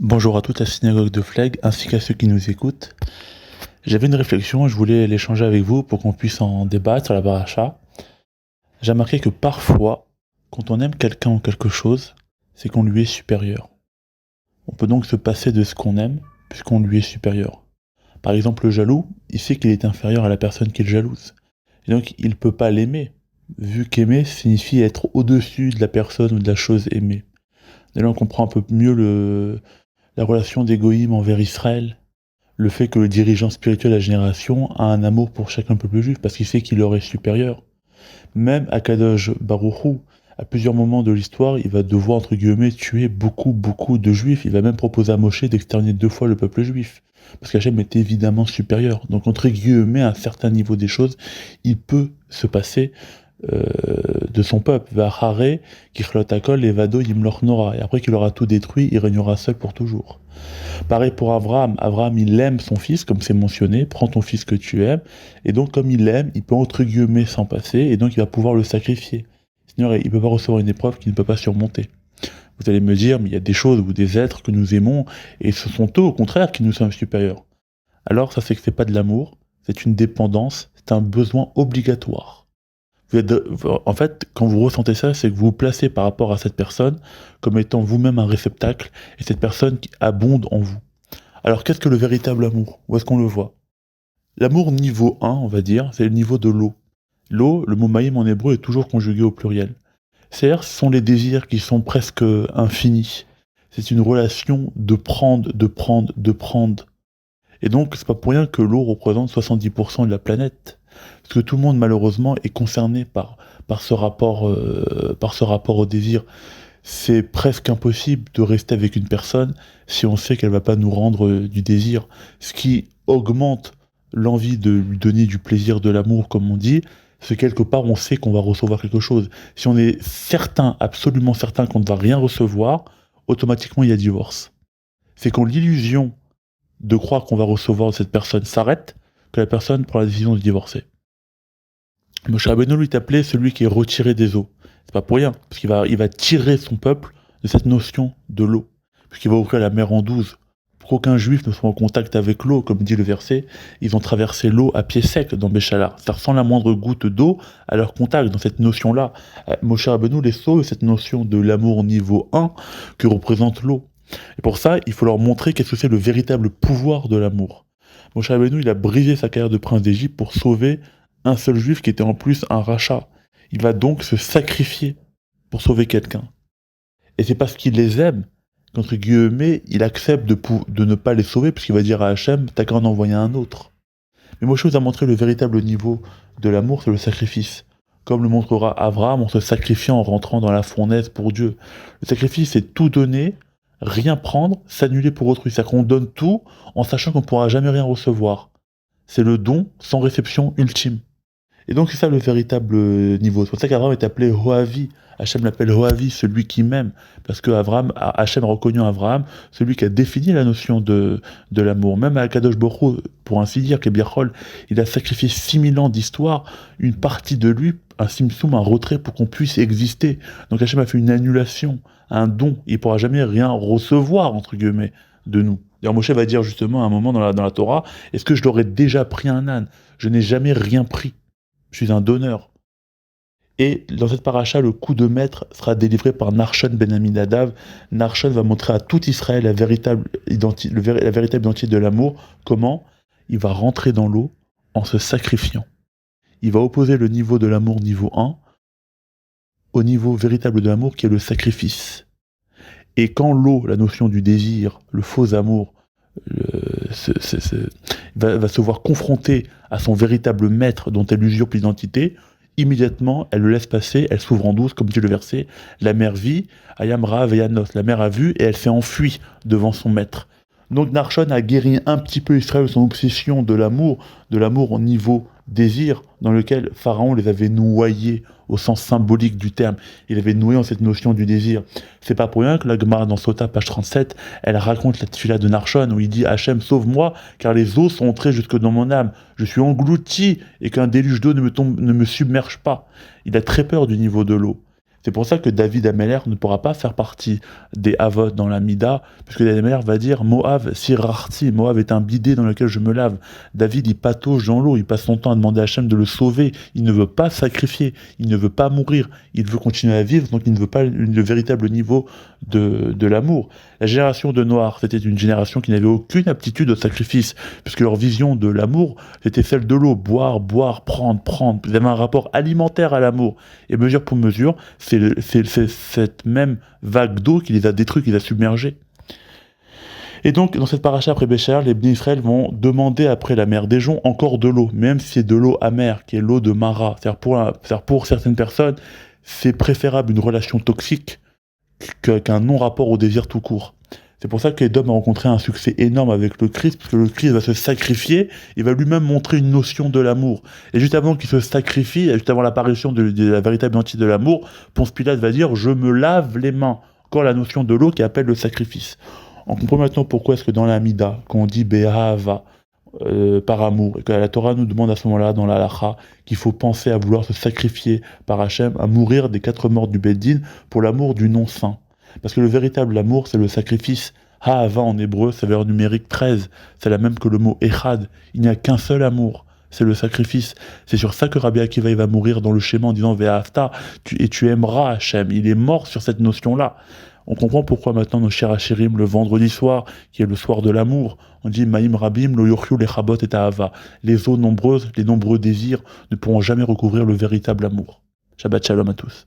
Bonjour à toute la synagogue de Fleg ainsi qu'à ceux qui nous écoutent. J'avais une réflexion et je voulais l'échanger avec vous pour qu'on puisse en débattre sur la paracha. J'ai remarqué que parfois, quand on aime quelqu'un ou quelque chose, c'est qu'on lui est supérieur. On peut donc se passer de ce qu'on aime puisqu'on lui est supérieur. Par exemple, le jaloux, il sait qu'il est inférieur à la personne qu'il jalouse. Et donc, il ne peut pas l'aimer, vu qu'aimer signifie être au-dessus de la personne ou de la chose aimée. Et là, on comprend un peu mieux la relation d'Égoïm envers Israël, le fait que le dirigeant spirituel de la génération a un amour pour chacun peuple juif parce qu'il sait qu'il leur est supérieur. Même Akadosh Baruch Hu, à plusieurs moments de l'histoire, il va devoir, entre guillemets, tuer beaucoup de juifs. Il va même proposer à Moshe d'exterminer 2 fois le peuple juif. Parce qu'Hachem est évidemment supérieur. Donc, entre guillemets, à un certain niveau des choses, il peut se passer de son peuple. Vahare, Kichlotakol, Levado, Yimloch Nora. Et après qu'il aura tout détruit, il régnera seul pour toujours. Pareil pour Abraham. Abraham, il aime son fils, comme c'est mentionné. Prends ton fils que tu aimes. Et donc, comme il l'aime, il peut entre guillemets s'en passer. Et donc, il va pouvoir le sacrifier. Sinon, il ne peut pas recevoir une épreuve qu'il ne peut pas surmonter. Vous allez me dire, mais il y a des choses ou des êtres que nous aimons. Et ce sont eux, au contraire, qui nous sont supérieurs. Alors, ça, c'est que c'est pas de l'amour. C'est une dépendance. C'est un besoin obligatoire. En fait, quand vous ressentez ça, c'est que vous vous placez par rapport à cette personne comme étant vous-même un réceptacle et cette personne qui abonde en vous. Alors qu'est-ce que le véritable amour? Où est-ce qu'on le voit? L'amour niveau 1, on va dire, c'est le niveau de l'eau. L'eau, le mot maïm en hébreu est toujours conjugué au pluriel. C'est-à-dire, ce sont les désirs qui sont presque infinis. C'est une relation de prendre, de prendre, de prendre. Et donc, c'est pas pour rien que l'eau représente 70% de la planète. Parce que tout le monde, malheureusement, est concerné par ce rapport au désir. C'est presque impossible de rester avec une personne si on sait qu'elle va pas nous rendre du désir. Ce qui augmente l'envie de lui donner du plaisir, de l'amour, comme on dit, c'est quelque part on sait qu'on va recevoir quelque chose. Si on est certain, absolument certain qu'on ne va rien recevoir, automatiquement il y a divorce. C'est quand l'illusion de croire qu'on va recevoir de cette personne s'arrête, que la personne prend la décision de divorcer. Moshe Rabbeinu lui est appelé celui qui est retiré des eaux. C'est pas pour rien, parce qu'il va tirer son peuple de cette notion de l'eau, puisqu'il va ouvrir la mer en 12. Pour qu'aucun juif ne soit en contact avec l'eau, comme dit le verset, ils ont traversé l'eau à pied sec dans Béchalar. Ça ressent la moindre goutte d'eau à leur contact, dans cette notion-là. Moshe Rabbeinu les sauve cette notion de l'amour niveau 1 que représente l'eau. Et pour ça, il faut leur montrer qu'est-ce que c'est le véritable pouvoir de l'amour. Moshe Rabbeinu, il a brisé sa carrière de prince d'Égypte pour sauver un seul juif qui était en plus un rachat. Il va donc se sacrifier pour sauver quelqu'un. Et c'est parce qu'il les aime qu'entre guillemets, il accepte de ne pas les sauver, puisqu'il va dire à Hachem, t'as qu'à en envoyer un autre. Mais Moshe nous a montré le véritable niveau de l'amour, c'est le sacrifice. Comme le montrera Abraham en se sacrifiant en rentrant dans la fournaise pour Dieu. Le sacrifice, c'est tout donner, rien prendre, s'annuler pour autrui. C'est-à-dire qu'on donne tout en sachant qu'on ne pourra jamais rien recevoir. C'est le don sans réception ultime. Et donc c'est ça le véritable niveau. C'est pour ça qu'Abraham est appelé Hoavi. Hachem l'appelle Hoavi, celui qui m'aime. Parce que Hachem a reconnu Abraham, celui qui a défini la notion de l'amour. Même à Kadosh Baruch Hu, pour ainsi dire, Kebiachol, il a sacrifié 6000 ans d'histoire, une partie de lui, un simsum, un retrait pour qu'on puisse exister. Donc Hachem a fait une annulation, un don. Il ne pourra jamais rien recevoir, entre guillemets, de nous. D'ailleurs, Moshe va dire justement à un moment dans la Torah, est-ce que je leur ai déjà pris un âne? Je n'ai jamais rien pris. Je suis un donneur. Et dans cette paracha, le coup de maître sera délivré par Narshon ben Aminadav. Narshon va montrer à tout Israël la véritable identité de l'amour. Comment? Il va rentrer dans l'eau en se sacrifiant. Il va opposer le niveau de l'amour niveau 1 au niveau véritable de l'amour qui est le sacrifice. Et quand l'eau, la notion du désir, le faux amour, va se voir confrontée à son véritable maître dont elle usurpe l'identité, immédiatement, elle le laisse passer, elle s'ouvre en douce, comme dit le verset, la mère vit, Ayam Rav et Yanos, la mère a vu et elle s'est enfuie devant son maître. Donc Narshon a guéri un petit peu Israël de son obsession de l'amour au niveau désir, dans lequel Pharaon les avait noyés au sens symbolique du terme. Il avait noué en cette notion du désir. C'est pas pour rien que la Gemara dans Sota, page 37, elle raconte la tefila de Narshon, où il dit « Hachem, sauve-moi, car les eaux sont entrées jusque dans mon âme. Je suis englouti, et qu'un déluge d'eau ne me submerge pas. » Il a très peur du niveau de l'eau. C'est pour ça que David Ameller ne pourra pas faire partie des Havot dans la Mida, puisque David Ameller va dire Moav sirarti, Moav est un bidet dans lequel je me lave. David, il patauge dans l'eau, il passe son temps à demander à Hachem de le sauver, il ne veut pas sacrifier, il ne veut pas mourir, il veut continuer à vivre, donc il ne veut pas le véritable niveau de l'amour. La génération de Noir, c'était une génération qui n'avait aucune aptitude au sacrifice, puisque leur vision de l'amour, c'était celle de l'eau, boire, boire, prendre, prendre. Ils avaient un rapport alimentaire à l'amour. Et mesure pour mesure, c'est cette même vague d'eau qui les a détruits, qui les a submergés. Et donc, dans cette paracha après Béchar, les Bnei Israël vont demander après la mer des joncs encore de l'eau, même si c'est de l'eau amère, qui est l'eau de Mara. C'est-à-dire pour certaines personnes, c'est préférable une relation toxique qu'un non-rapport au désir tout court. C'est pour ça qu'Edom a rencontré un succès énorme avec le Christ, parce que le Christ va se sacrifier, il va lui-même montrer une notion de l'amour. Et juste avant qu'il se sacrifie, juste avant l'apparition de la véritable identité de l'amour, Ponce Pilate va dire « je me lave les mains ». Encore la notion de l'eau qui appelle le sacrifice. On comprend maintenant pourquoi est-ce que dans la Mida, quand on dit Be'ahava, par amour, et que la Torah nous demande à ce moment-là, dans la Halacha, qu'il faut penser à vouloir se sacrifier par Hachem, à mourir des 4 morts du Beddin pour l'amour du non-saint. Parce que le véritable amour, c'est le sacrifice. Ha'ava en hébreu, c'est valeur numérique 13. C'est la même que le mot Echad. Il n'y a qu'un seul amour. C'est le sacrifice. C'est sur ça que Rabbi Akiva va mourir dans le schéma en disant Ve'afta, et tu aimeras Hachem. Il est mort sur cette notion-là. On comprend pourquoi maintenant nos chers Hachirim, le vendredi soir, qui est le soir de l'amour, on dit Maïm Rabim, lo yorchu lechabot et ahava. Les eaux nombreuses, les nombreux désirs ne pourront jamais recouvrir le véritable amour. Shabbat shalom à tous.